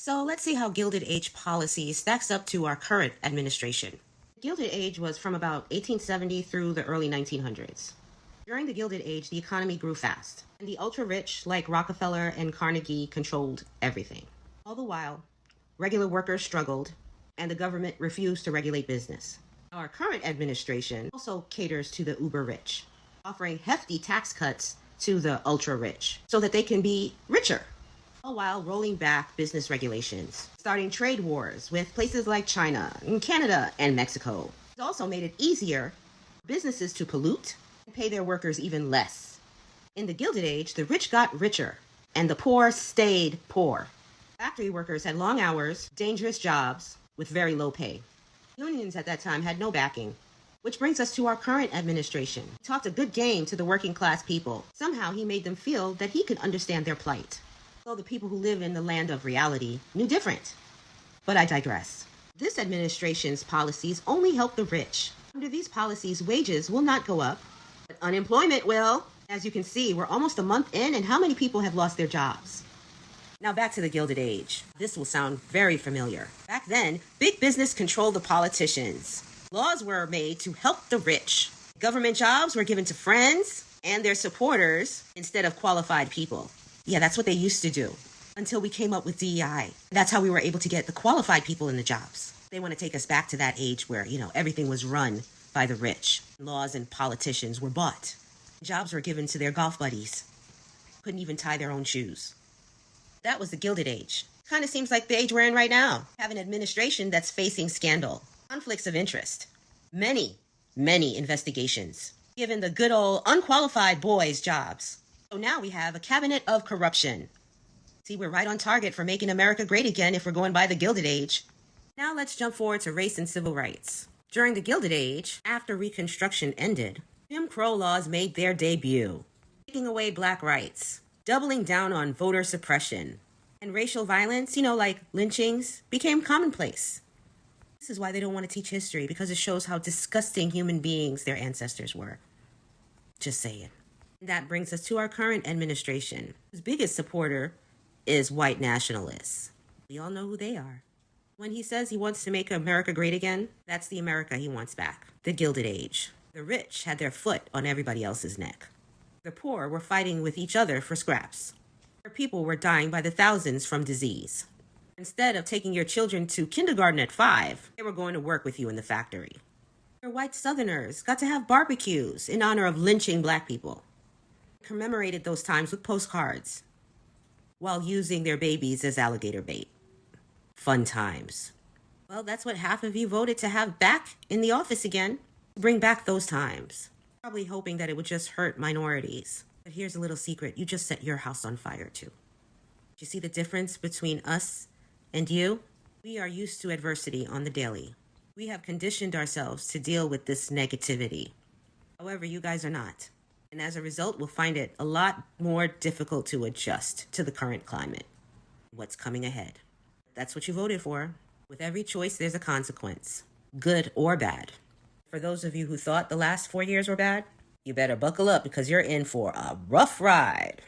So let's see how Gilded Age policy stacks up to our current administration. The Gilded Age was from about 1870 through the early 1900s. During the Gilded Age, the economy grew fast, and the ultra-rich like Rockefeller and Carnegie controlled everything. All the while, regular workers struggled, and the government refused to regulate business. Our current administration also caters to the uber-rich, offering hefty tax cuts to the ultra-rich so that they can be richer, all while rolling back business regulations, starting trade wars with places like China, and Canada, and Mexico. It also made it easier for businesses to pollute and pay their workers even less. In the Gilded Age, the rich got richer, and the poor stayed poor. Factory workers had long hours, dangerous jobs, with very low pay. Unions at that time had no backing. Which brings us to our current administration. He talked a good game to the working class people. Somehow he made them feel that he could understand their plight. Though the people who live in the land of reality knew different. But I digress. This administration's policies only help the rich. Under these policies, wages will not go up, but unemployment will. As you can see, we're almost a month in, and how many people have lost their jobs? Now back to the Gilded Age. This will sound very familiar. Back then, big business controlled the politicians. Laws were made to help the rich. Government jobs were given to friends and their supporters instead of qualified people. Yeah, that's what they used to do until we came up with DEI. That's how we were able to get the qualified people in the jobs. They want to take us back to that age where, everything was run by the rich. Laws and politicians were bought. Jobs were given to their golf buddies. Couldn't even tie their own shoes. That was the Gilded Age. Kind of seems like the age we're in right now. Have an administration that's facing scandal, conflicts of interest, many investigations, given the good old unqualified boys jobs. So now we have a cabinet of corruption. See, we're right on target for making America great again if we're going by the Gilded Age. Now let's jump forward to race and civil rights. During the Gilded Age, after Reconstruction ended, Jim Crow laws made their debut, taking away black rights, doubling down on voter suppression, and racial violence, like lynchings, became commonplace. This is why they don't want to teach history, because it shows how disgusting human beings their ancestors were. Just saying. That brings us to our current administration, whose biggest supporter is white nationalists. We all know who they are. When he says he wants to make America great again, that's the America he wants back, the Gilded Age. The rich had their foot on everybody else's neck. The poor were fighting with each other for scraps. Their people were dying by the thousands from disease. Instead of taking your children to kindergarten at 5, they were going to work with you in the factory. Your white Southerners got to have barbecues in honor of lynching black people. Commemorated those times with postcards while using their babies as alligator bait. Fun times. Well, that's what half of you voted to have back in the office again. Bring back those times. Probably hoping that it would just hurt minorities. But here's a little secret. You just set your house on fire too. Do you see the difference between us and you? We are used to adversity on the daily. We have conditioned ourselves to deal with this negativity. However, you guys are not. And as a result, we'll find it a lot more difficult to adjust to the current climate. What's coming ahead? That's what you voted for. With every choice, there's a consequence, good or bad. For those of you who thought the last 4 years were bad, you better buckle up because you're in for a rough ride.